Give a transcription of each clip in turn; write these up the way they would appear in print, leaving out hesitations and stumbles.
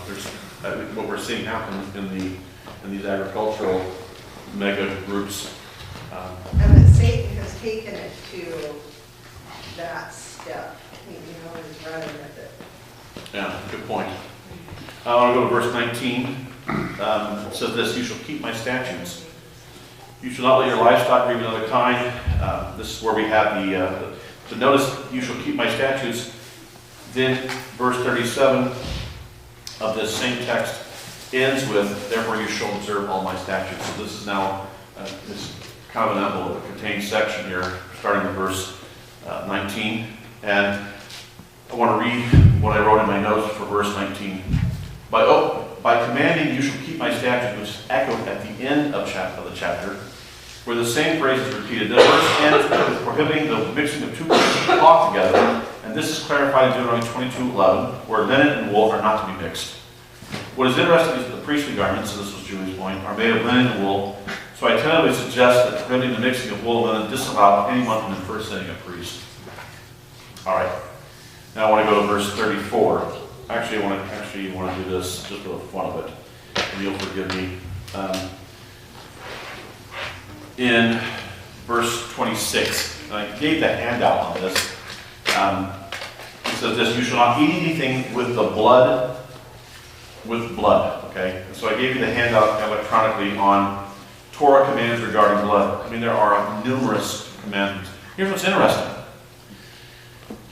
there's what we're seeing happen in these agricultural mega groups. And that Satan has taken it to that step, is running with it. Yeah, good point. I want to go to verse 19. It says this: "You shall keep my statutes. You shall not let your livestock grieve another kind." This is where we have so notice, "You shall keep my statutes." Then verse 37 of this same text ends with, "Therefore you shall observe all my statutes." So this is now this kind of an envelope, a contained section here, starting with verse 19. And I want to read what I wrote in my notes for verse 19. By commanding you shall keep my statutes," which is echoed at the end of the chapter, where the same phrase is repeated. The verse ends with prohibiting the mixing of two pieces of cloth together, and this is clarified in Deuteronomy 22:11, where linen and wool are not to be mixed. What is interesting is that the priestly garments, and this was Julie's point, are made of linen and wool, so I tentatively suggest that prohibiting the mixing of wool and linen disallowed anyone from impersonating a priest. All right, now I want to go to verse 34. Actually, I want to do this just for the fun of it, and you'll forgive me. In verse 26, and I gave the handout on this. It says this: "You shall not eat anything with the blood, okay? And so I gave you the handout electronically on Torah commands regarding blood. I mean, there are numerous commandments. Here's what's interesting.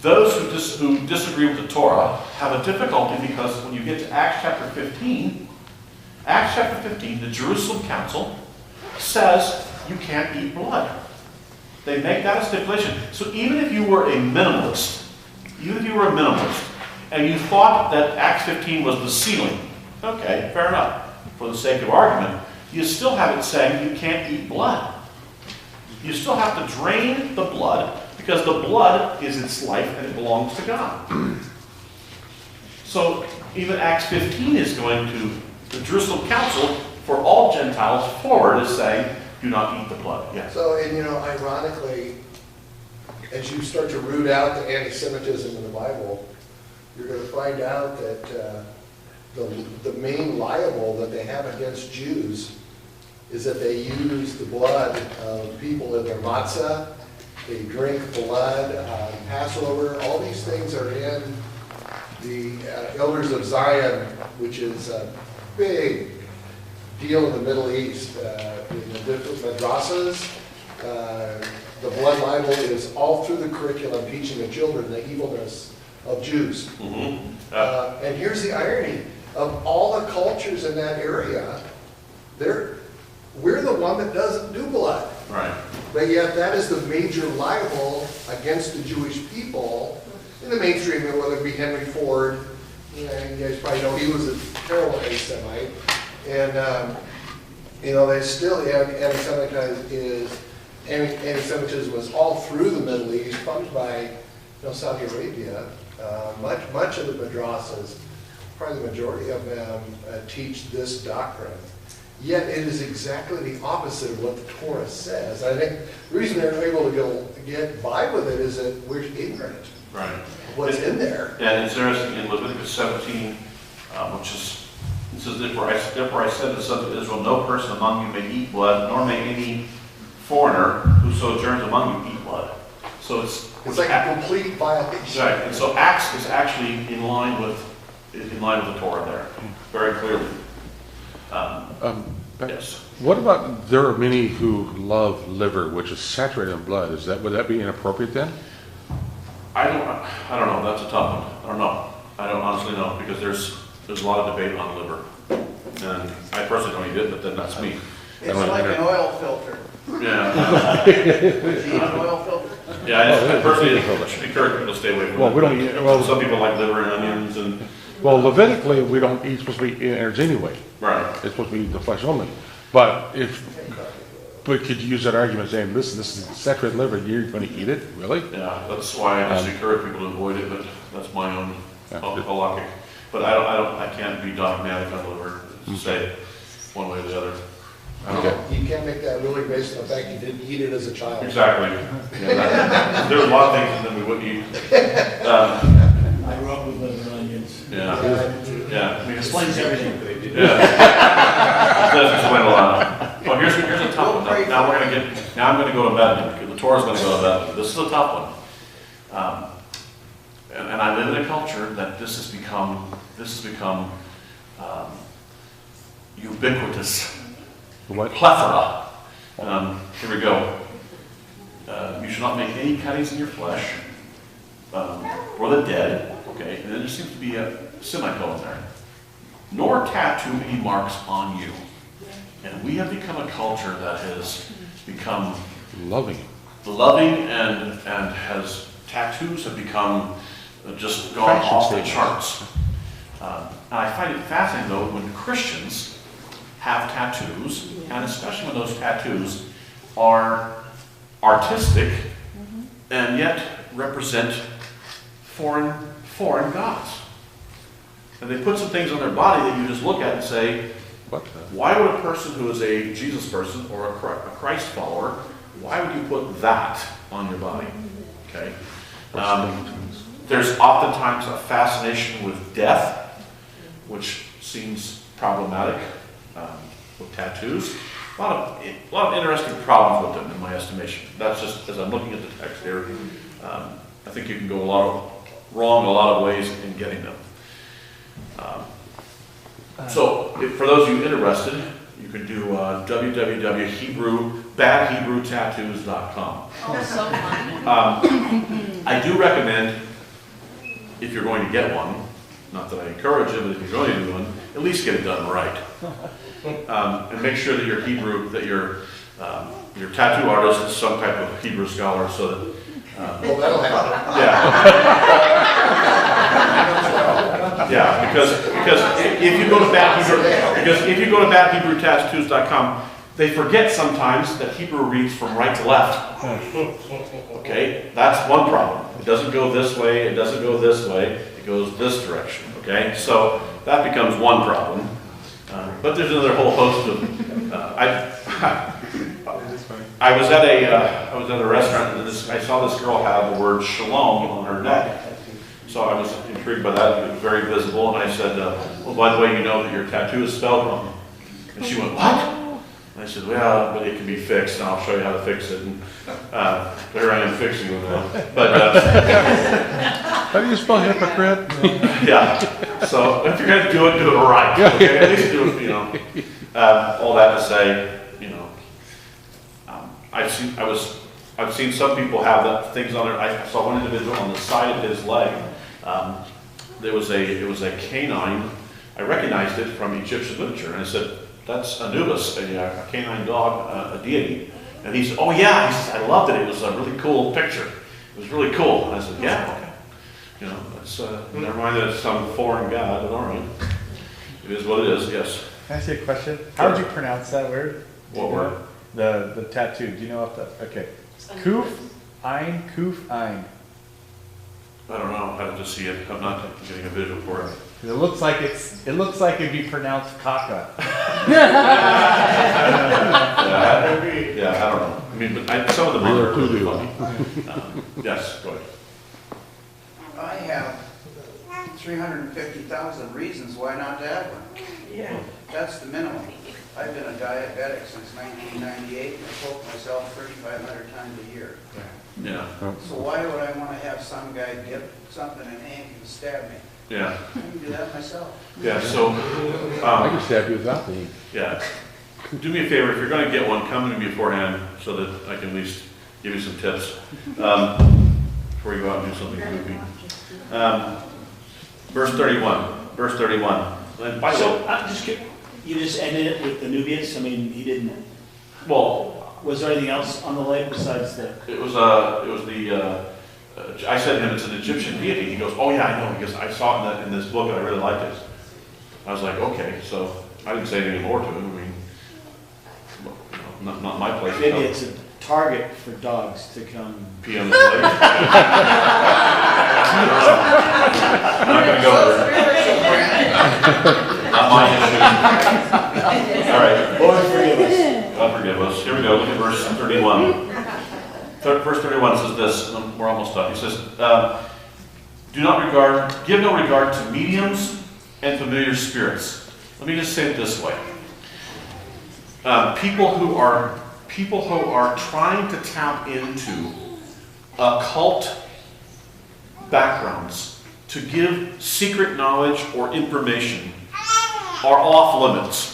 Those who disagree with the Torah have a difficulty because when you get to Acts chapter 15, the Jerusalem Council says you can't eat blood. They make that a stipulation. So even if you were a minimalist, and you thought that Acts 15 was the ceiling, okay, fair enough, for the sake of argument, you still have it saying you can't eat blood. You still have to drain the blood, because the blood is its life and it belongs to God. So even Acts 15 is going to the Jerusalem Council for all Gentiles forward is saying, do not eat the blood. Yes. So, and ironically, as you start to root out the anti-Semitism in the Bible, you're going to find out that the main libel that they have against Jews is that they use the blood of people in their matzah. They drink blood on Passover. All these things are in the Elders of Zion, which is a big deal in the Middle East. In the different madrasas, the blood libel is all through the curriculum, teaching the children the evilness of Jews. Mm-hmm. And here's the irony. Of all the cultures in that area, we're the one that doesn't do blood. Right. But yet that is the major libel against the Jewish people in the mainstream, whether it be Henry Ford. You guys probably know he was a terrible anti-Semite. And, they still have anti-Semitism was all through the Middle East, funded by Saudi Arabia. Much of the madrasas, probably the majority of them, teach this doctrine. Yet it is exactly the opposite of what the Torah says. I think the reason they're able to get by with it is that we're ignorant. Right. Of what's in there. Yeah, and it's interesting in Leviticus 17, which is, it says, therefore I said to the sons of Israel, no person among you may eat blood, nor may any foreigner who sojourns among you eat blood. So it's like a complete violation. Right, and so Acts is actually in line with the Torah there, very clearly. Yes. What about, there are many who love liver, which is saturated in blood. Would that be inappropriate then? I don't know. That's a tough one. I don't know. I don't honestly know, because there's a lot of debate on liver, and I personally don't eat it, but then that's me. It's like an oil filter. Yeah. An oil filter. Yeah, I personally encourage people to stay away from it. We don't eat. Well, some people like liver and onions and. Well, Levitically, we don't eat supposed to be innards anyway. Right. It's supposed to be the flesh only. But could you use that argument saying this is saturated liver, you're going to eat it? Really? Yeah, that's why I just encourage people to avoid it. But that's my own logic. But I can't be dogmatic on liver. Say one way or the other. Okay. You can't make that ruling based on the fact you didn't eat it as a child. Exactly. Yeah, there's a lot of things that we wouldn't eat. I grew up with liver and onions. Yeah, And yeah. I mean, it explains everything that they did. Yeah. It does explain a lot. Well, here's a tough one. Now I'm gonna go to bed, because the Torah's gonna go to bed. This is a tough one. And I live in a culture that this has become ubiquitous. What? Plethora. Here we go. You should not make any cuttings in your flesh, or the dead, okay? And then there seems to be a semicolon there. Nor tattoo any marks on you. And we have become a culture that has become Loving. and tattoos have become just gone Fashion off the statement. charts. And I find it fascinating though when Christians have tattoos, and especially when those tattoos are artistic and yet represent foreign gods. And they put some things on their body that you just look at and say, What the? why would a person who is a Jesus person or a Christ follower, why would you put that on your body? Okay. There's oftentimes a fascination with death, which seems problematic with tattoos. A lot of interesting problems with them in my estimation. That's just as I'm looking at the text here. I think you can go wrong in a lot of ways in getting them. So, for those of you interested, you can do badhebrewtattoos.com. Oh, so fun. I do recommend, if you're going to get one, not that I encourage it, but if you're going to do one, at least get it done right. And make sure that your tattoo artist is some type of Hebrew scholar, so that well, that'll happen. yeah, because if you go to badhebrewtattoos.com, they forget sometimes that Hebrew reads from right to left. Okay, that's one problem. It doesn't go this way. It doesn't go this way. It goes this direction. Okay, so that becomes one problem. But there's another whole host of. I was at a restaurant and I saw this girl have the word shalom on her neck. So I was intrigued by that. It was very visible, and I said, "Well, by the way, you know that your tattoo is spelled wrong." And she went, "What?" And I said, "Well, but it can be fixed, and I'll show you how to fix it." And there I am fixing it now. But How do you spell hypocrite? yeah. So if you're going to do it right. Okay, at least do it. You know, all that to say, you know, I've seen some people have things on their. I saw one individual on the side of his leg. It was a canine. I recognized it from Egyptian literature, and I said, "That's Anubis, a canine dog, a deity." And he said, "Oh yeah," he says, "I loved it. It was a really cool picture. It was really cool." And I said, "Yeah, okay. You know, it's never mind that it's some foreign god. But all right, it is what it is. Yes." Can I ask you a question? How would you pronounce that word? What word? The tattoo. Do you know if that? Okay. Kuf ein. I don't know. I have to see it. I'm not getting a visual for it. 'Cause it looks like it'd be pronounced caca. Yeah, I don't know. I mean, but some of them are really funny. Yes, go ahead. I have 350,000 reasons why not to have one. Yeah. That's the minimum. I've been a diabetic since 1998, and I poke myself 3,500 times a year. Yeah, So why would I want to have some guy dip something in ink and stab me? yeah, I can do that myself. yeah. So, I can stab you without the ink. yeah. Do me a favor, if you're going to get one, come to me beforehand so that I can at least give you some tips before you go out and do something goofy. Verse 31. And by the So, way, I'm just curious, you just ended it with the Nubius? I mean, he didn't, well, was there anything else on the leg besides the? it was I said to him, it's an Egyptian deity. He goes, "Oh yeah, I know, because I saw it in this book and I really liked it." I was like, okay, so I didn't say anything more to him. I mean, not my place. to Maybe tell. it's a target for dogs to come. Pee on his leg. I'm not gonna go there. Not my issue. All right. Lord forgive us. God forgive us. Here we go. Look at verse 31. Verse 31 says this, and we're almost done. He says, give no regard to mediums and familiar spirits. Let me just say it this way. People who are trying to tap into occult backgrounds to give secret knowledge or information are off limits.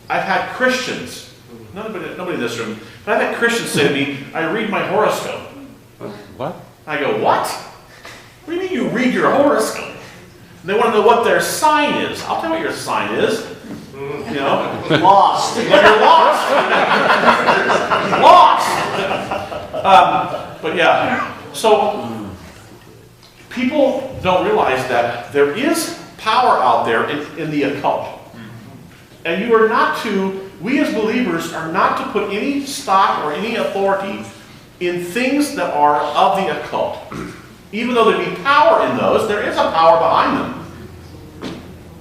I've had Christians, nobody in this room, but I've had Christians say to me, I read my horoscope. What? I go, what? What do you mean you read your horoscope? And they want to know what their sign is. I'll tell you what your sign is. You know, Lost. well, you're lost. Lost. But yeah, so people don't realize that there is power out there in the occult. And you are not to, we as believers are not to put any stock or any authority in things that are of the occult. Even though there be power in those, there is a power behind them.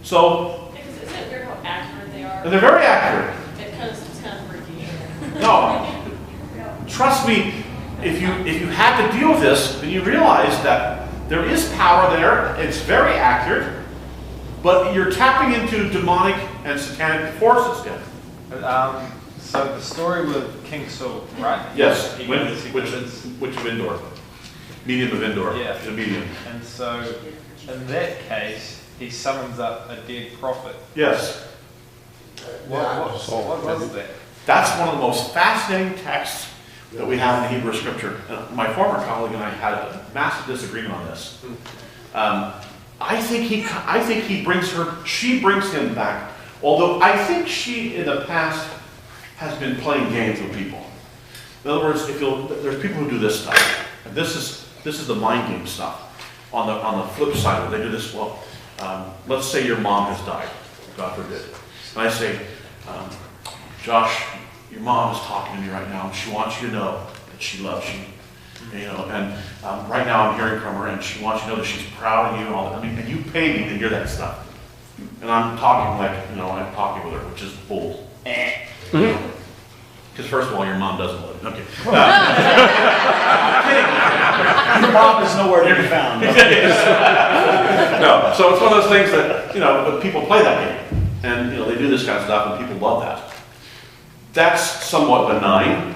So, Because isn't it weird how accurate they are? and they're very accurate. It's kind of freaky. No, trust me, if you had to deal with this, then you realize that there is power there, it's very accurate, but you're tapping into demonic and satanic forces again. So the story with King Saul, right? Yes, He which convinces- of Endor? Medium of Endor. Yeah. The medium. And so in that case, he summons up a dead prophet. Yes. What was that? That's one of the most fascinating texts that we have in the Hebrew Scripture. My former colleague and I had a massive disagreement on this. I think she brings him back. Although I think she in the past has been playing games with people. In other words, there's people who do this stuff. And this is the mind game stuff. On the flip side of it, they do this. Well, let's say your mom has died, God forbid. And I say, Josh, your mom is talking to me right now, and she wants you to know that she loves you. You know, and right now I'm hearing from her, and she wants you to know that she's proud of you and all that. I mean, and you pay me to hear that stuff. And I'm talking I'm talking with her, which is bull. Because first of all, your mom doesn't love you. Okay. Your mom is nowhere to be found. No, so it's one of those things that, people play that game. And, they do this kind of stuff, and people love that. That's somewhat benign.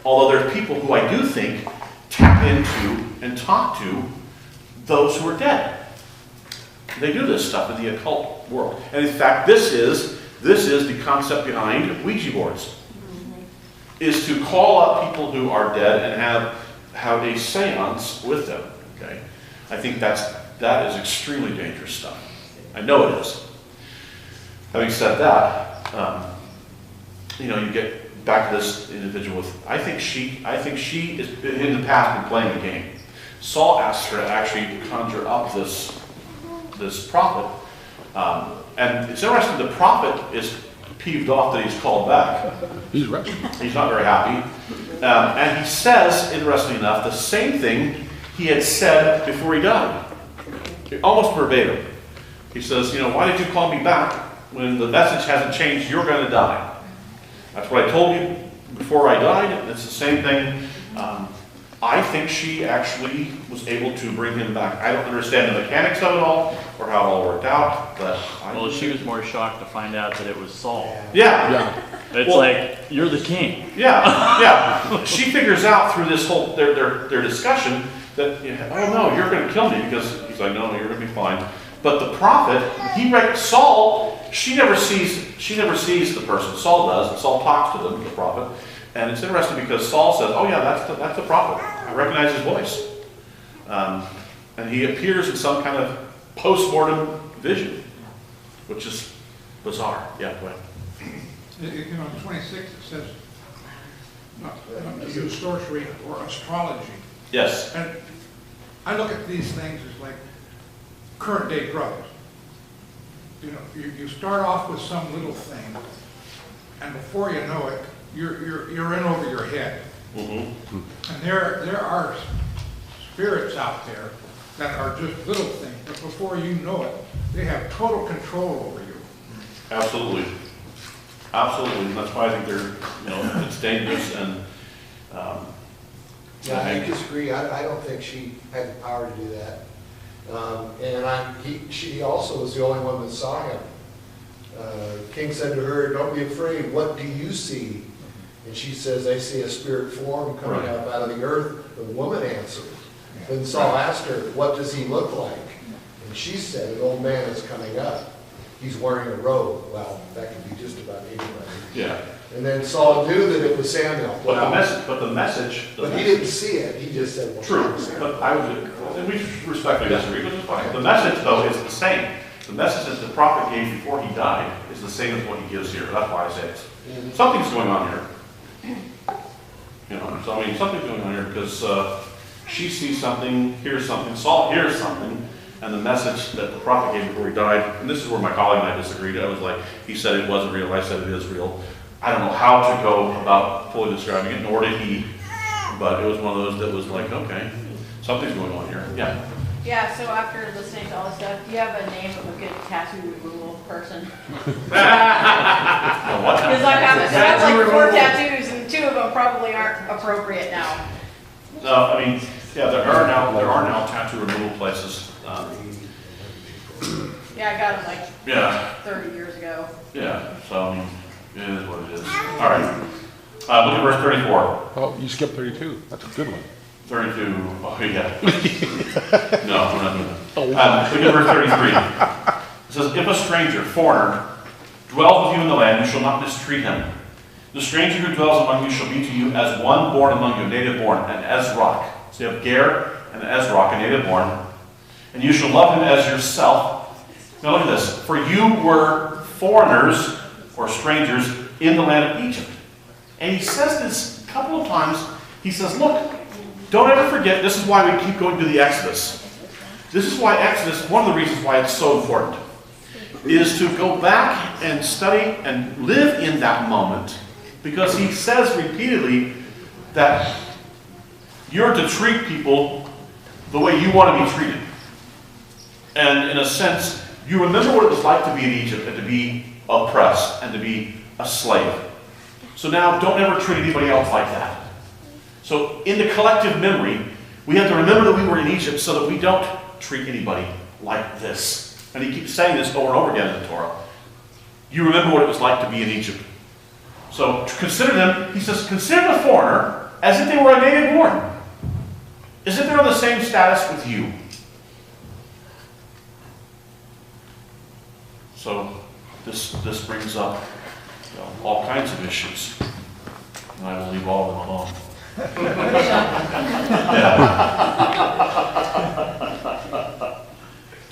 Although there's people who I do think tap into and talk to those who are dead. They do this stuff in the occult world. And in fact, this is the concept behind Ouija boards. Is to call up people who are dead and have a seance with them. Okay? I think that is extremely dangerous stuff. I know it is. Having said that, you get back to this individual with, I think she is in the past been playing the game. Saul asked her to actually conjure up this prophet. And it's interesting, the prophet is peeved off that he's called back. He's right. He's not very happy. And he says, interestingly enough, the same thing he had said before he died. Almost verbatim. He says, why did you call me back when the message hasn't changed? You're going to die. That's what I told you before I died. It's the same thing. I think she actually was able to bring him back. I don't understand the mechanics of it all or how it all worked out, but Well, she was more shocked to find out that it was Saul. Yeah. It's like, you're the king. Yeah. She figures out through this whole their discussion that oh no, you're going to kill me, because he's like, no, you're going to be fine. But the prophet, Saul, she never sees the person. Saul does, and Saul talks to the prophet. And it's interesting because Saul says, oh yeah, that's the prophet. I recognize his voice. And he appears in some kind of post-mortem vision, which is bizarre. Yeah, go ahead. 26 it says, not to use sorcery or astrology. Yes. And I look at these things as like current day drugs. You start off with some little thing, and before you know it, you're in over your head. Mm-hmm. And there are spirits out there that are just little things, but before you know it, they have total control over you. Absolutely. Absolutely. That's why I think they're, it's dangerous and. Yeah, I disagree. I don't think she had the power to do that. She also was the only one that saw him. King said to her, "Don't be afraid, what do you see?" And she says, "I see a spirit form coming Right. up out of the earth." The woman answered. Then Saul asked her, "What does he look like?" And she said, "An old man is coming up. He's wearing a robe." Well, that could be just about anybody. Yeah. And then Saul knew that it was Samuel. But the message. But he didn't see it, he just said, well, True, it was Samuel. but I would, and we respectfully disagree, which is fine. The message, though, is the same. The message that the prophet gave before he died is the same as what he gives here. That's why I say it. Something's going on here. You know, so I mean, something's going on here because she sees something, hears something, Saul hears something, and the message that the prophet gave before he died, and this is where my colleague and I disagreed. I was like, he said it wasn't real, I said it is real. I don't know how to go about fully describing it, nor did he, but it was one of those that was like, okay, something's going on here. Yeah. Yeah, so after listening to all this stuff, do you have a name of a good tattoo removal person? What? Because I have like 4 tattoos and 2 of them probably aren't appropriate now. No, I mean, yeah, there are now tattoo removal places. Yeah, I got them like Yeah, 30 years ago. yeah, so I mean, it is what it is. All right, look at verse 34. Oh, you skipped 32. That's a good one. 32, oh yeah. No, we're not doing that. Look at verse 33. It says, "If a stranger, foreigner, dwells with you in the land, you shall not mistreat him. The stranger who dwells among you shall be to you as one born among you, native born, an Ezrock." So you have Ger and an Ezrock, a native born. "And you shall love him as yourself." Now look at this. "For you were foreigners or strangers in the land of Egypt." And he says this a couple of times. He says, look, don't ever forget, this is why we keep going to the Exodus. This is why Exodus, one of the reasons why it's so important, is to go back and study and live in that moment. Because he says repeatedly that you're to treat people the way you want to be treated. And in a sense, you remember what it was like to be in Egypt and to be oppressed and to be a slave. So now don't ever treat anybody else like that. So in the collective memory, we have to remember that we were in Egypt so that we don't treat anybody like this. And he keeps saying this over and over again in the Torah. You remember what it was like to be in Egypt. So consider them, he says, consider the foreigner as if they were a native born. As if they're on the same status with you. So this brings up all kinds of issues. And I will leave all of them alone.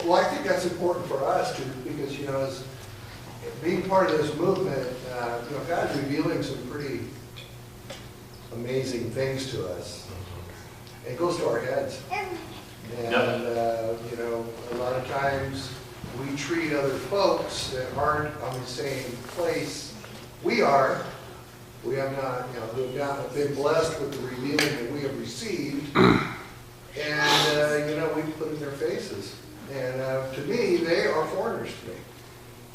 Well, I think that's important for us too, because, you know, as being part of this movement, you know, God's revealing some pretty amazing things to us. It goes to our heads. And, you know, a lot of times we treat other folks that aren't on the same place we are. We have not, you know, who have not been blessed with the revealing that we have received. And, you know, we put in their faces. And to me, they are foreigners to me.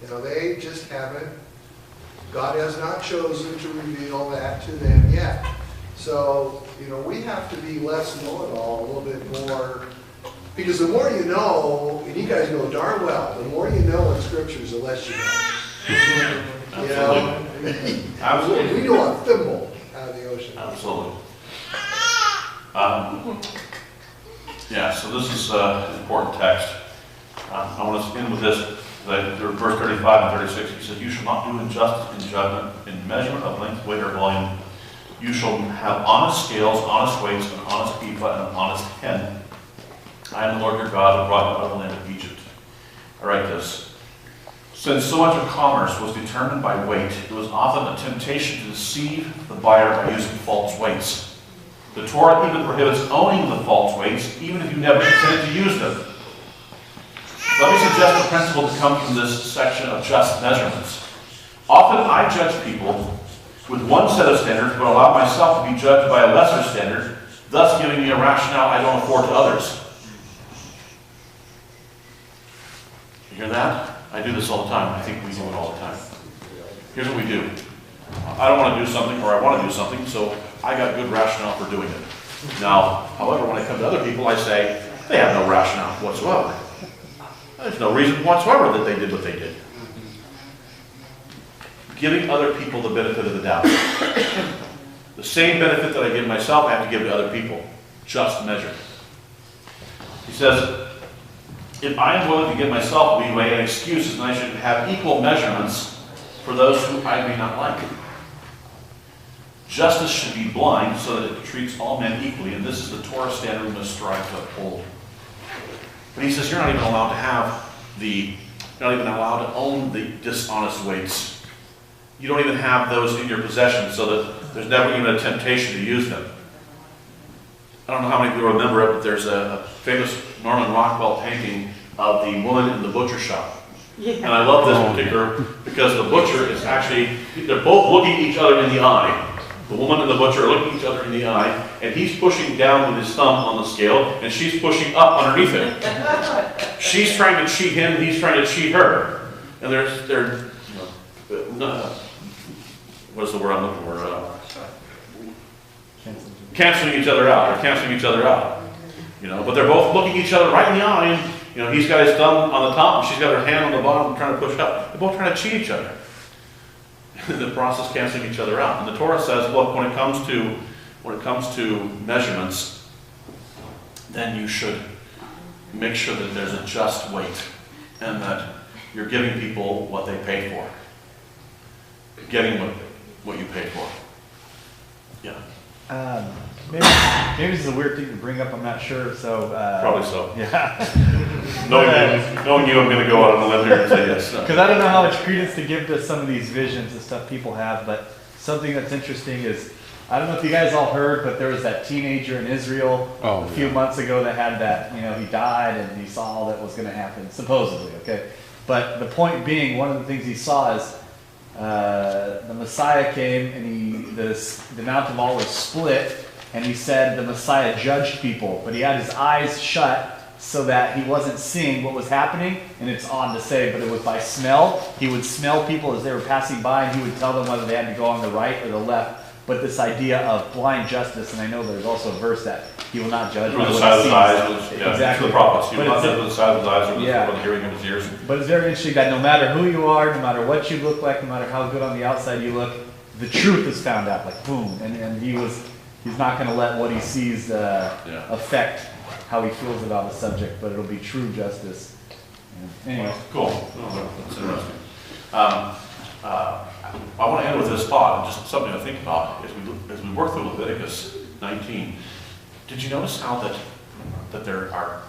You know, they just haven't, God has not chosen to reveal that to them yet. So, you know, we have to be less know-it-all, a little bit more, because the more you know, and you guys know darn well, the more you know in scriptures, the less you know. You know? Absolutely. We know a thimble out of the ocean. Absolutely. Yeah, so this is an important text. I want to end with this. Verse 35 and 36, he says, "You shall not do injustice in judgment, in measurement of length, weight, or volume. You shall have honest scales, honest weights, an honest ephah, and an honest hen. I am the Lord your God who brought you out of the land of Egypt." I write this. Since so much of commerce was determined by weight, it was often a temptation to deceive the buyer by using false weights. The Torah even prohibits owning the false weights, even if you never intended to use them. Let me suggest a principle that comes from this section of just measurements. Often I judge people with one set of standards, but allow myself to be judged by a lesser standard, thus giving me a rationale I don't afford to others. You hear that? I do this all the time. I think we do it all the time. Here's what we do. I don't want to do something, or I want to do something, so I got good rationale for doing it. Now, however, when I come to other people, I say, they have no rationale whatsoever. There's no reason whatsoever that they did what they did. Giving other people the benefit of the doubt. The same benefit that I give myself, I have to give to other people. Just measure. He says, if I am willing to give myself leeway and excuses, then I should have equal measurements for those who I may not like. Justice should be blind so that it treats all men equally, and this is the Torah standard we must strive to uphold. But he says you're not even allowed to have you're not even allowed to own the dishonest weights. You don't even have those in your possession, so that there's never even a temptation to use them. I don't know how many people remember it, but there's a famous Norman Rockwell painting of the woman in the butcher shop. Yeah. And I love this particular, because the butcher is actually, they're both looking each other in the eye. The woman and the butcher are looking each other in the eye, and he's pushing down with his thumb on the scale, and she's pushing up underneath it. She's trying to cheat him, he's trying to cheat her. And they're what's the word I'm looking for? Canceling each other out. They're canceling each other out. But they're both looking each other right in the eye. And, he's got his thumb on the top, and she's got her hand on the bottom, trying to push up. They're both trying to cheat each other. In the process, canceling each other out. And the Torah says, look, when it comes to measurements, then you should make sure that there's a just weight, and that you're giving people what they paid for. Getting what you paid for. Yeah. Maybe this is a weird thing to bring up, I'm not sure, so... Probably so. Yeah. knowing you, I'm going to go out on a limb here and say yes. Because I don't know how much credence to give to some of these visions and stuff people have, but something that's interesting is, I don't know if you guys all heard, but there was that teenager in Israel a few months ago that had that, he died and he saw all that was going to happen, supposedly, okay? But the point being, one of the things he saw is the Messiah came and the Mount of Olives split, and he said the Messiah judged people, but he had his eyes shut so that he wasn't seeing what was happening, and it's odd to say, but it was by smell. He would smell people as they were passing by, and he would tell them whether they had to go on the right or the left. But this idea of blind justice, and I know there's also a verse that he will not judge. With the size of his eyes, exactly. The prophets. He will not judge with the size of his eyes or with the hearing of his ears. But it's very interesting that no matter who you are, no matter what you look like, no matter how good on the outside you look, the truth is found out, like boom. And he's not going to let what he sees affect how he feels about the subject, but it'll be true justice. Anyway. Cool. That's interesting. I want to end with this thought, and just something to think about as we work through Leviticus 19. Did you notice how that there are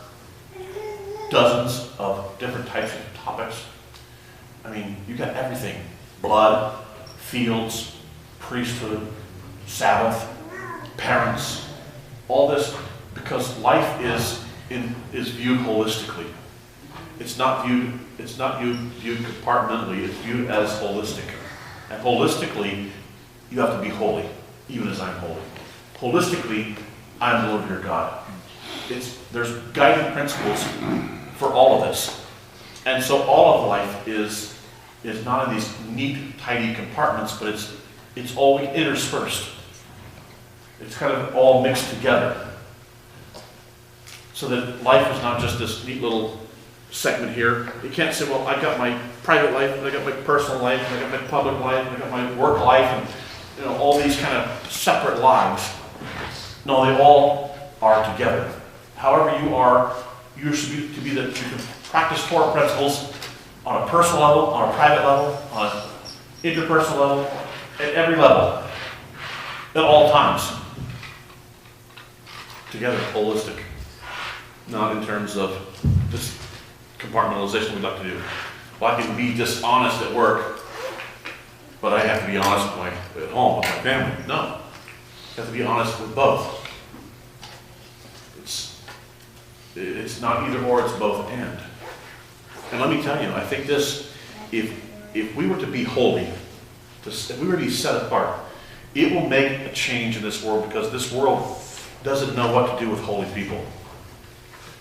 dozens of different types of topics? I mean, you got everything: blood, fields, priesthood, Sabbath, parents, all this, because life is viewed holistically. It's not viewed compartmentally. It's viewed as holistic. And holistically, you have to be holy, even as I'm holy. Holistically, I'm the Lord your God. There's guiding principles for all of this. And so all of life is not in these neat, tidy compartments, but it's all interspersed. It's kind of all mixed together. So that life is not just this neat little segment here. You can't say, well, I got my private life, and I got my personal life, and I got my public life, and I got my work life, and all these kind of separate lives. No, they all are together. However you are, you should you can practice Torah principles on a personal level, on a private level, on an interpersonal level, at every level, at all times. Together, holistic. Not in terms of this compartmentalization we'd like to do. Well, I can be dishonest at work, but I have to be honest at home with my family. No. You have to be honest with both. It's not either or, it's both and. And let me tell you, I think this, if we were to be holy, if we were to be set apart, it will make a change in this world, because this world doesn't know what to do with holy people.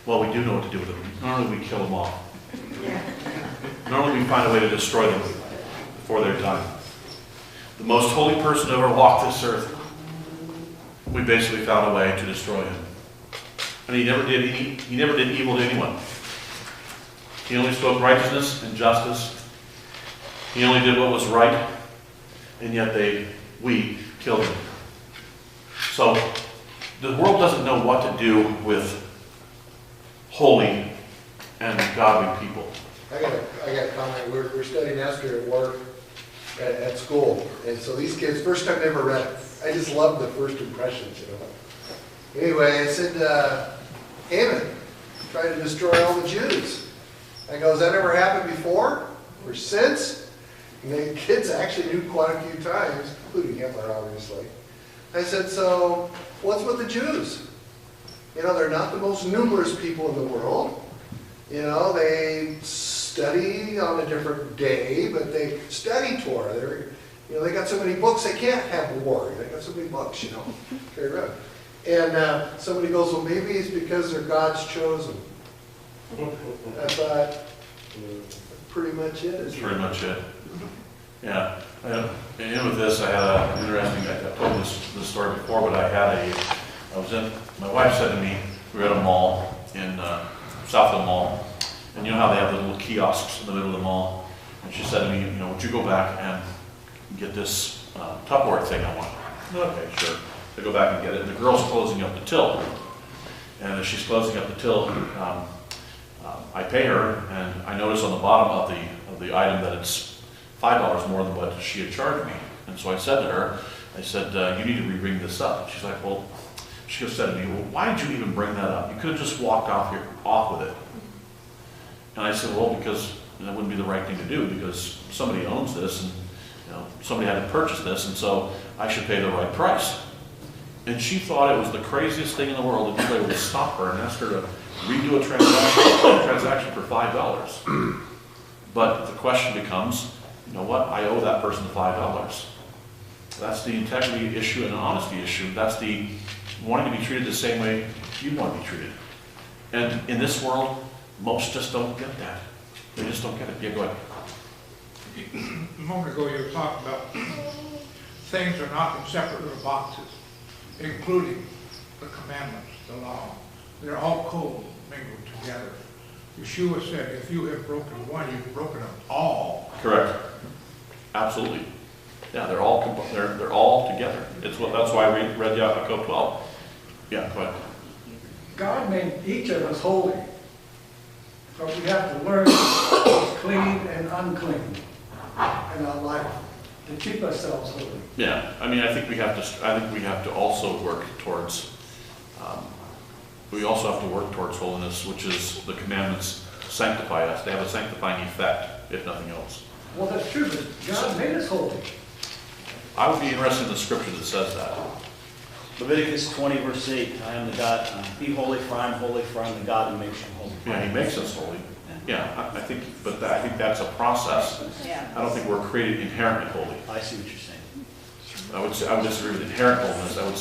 Well, we do know what to do with them. Normally we kill them off. Normally we find a way to destroy them before their time. The most holy person to ever walk this earth, we basically found a way to destroy him. And he never did evil to anyone. He only spoke righteousness and justice. He only did what was right, and yet we killed him. So the world doesn't know what to do with holy and godly people. I got a comment. We're studying Esther at work, at school. And so these kids, first time they ever read it, I just love the first impressions, you know. Anyway, it said, Haman tried to destroy all the Jews. I go, has that ever happened before or since? And the kids actually knew quite a few times, including Hitler, obviously. I said, so what's with the Jews? You know, they're not the most numerous people in the world. You know, they study on a different day, but they study Torah. They got so many books, they can't have war. They got so many books, you know, carry around. And somebody goes, well, maybe it's because they're God's chosen. I thought, that's pretty much it. That's pretty much it. Yeah. And with this, I had an interesting, I told this story before, but my wife said to me, we were at a mall in south of the mall, and you know how they have the little kiosks in the middle of the mall? And she said to me, would you go back and get this Tupperware thing I want? Okay, sure. I go back and get it, and the girl's closing up the till. And as she's closing up the till, I pay her, and I notice on the bottom of the item that it's $5 more than what she had charged me. And so I said to her, you need to re-ring this up. She's like, well, she said to me, well, why did you even bring that up? You could have just walked off with it. And I said, well, because that wouldn't be the right thing to do, because somebody owns this, and somebody had to purchase this, and so I should pay the right price. And she thought it was the craziest thing in the world that anybody would stop her and ask her to redo a transaction for $5. But the question becomes, you know what? I owe that person $5. That's the integrity issue and an honesty issue. That's the wanting to be treated the same way you want to be treated. And in this world, most just don't get that. They just don't get it. Yeah, go ahead. A moment ago, you were talking about things are not in separate little boxes, including the commandments, the law. They're all co-mingled together. Yeshua said, if you have broken one, you've broken them all. Correct. Absolutely. Yeah, they're all together. That's why I read Yaakov 12. Yeah, go ahead. God made each of us holy, but we have to learn what's clean and unclean in our life to keep ourselves holy. Yeah, I think we have to also work towards. We also have to work towards holiness, which is the commandments sanctify us. They have a sanctifying effect, if nothing else. Well, that's true, but God made us holy. I would be interested in the scripture that says that. Leviticus 20, verse 8, I am the God, be holy, for I am holy, for I am the God who makes you holy. Yeah, he makes us holy. Yeah, I think that's a process. Yeah. I don't think we're created inherently holy. I see what you're saying. I would disagree with inherent holiness. I would say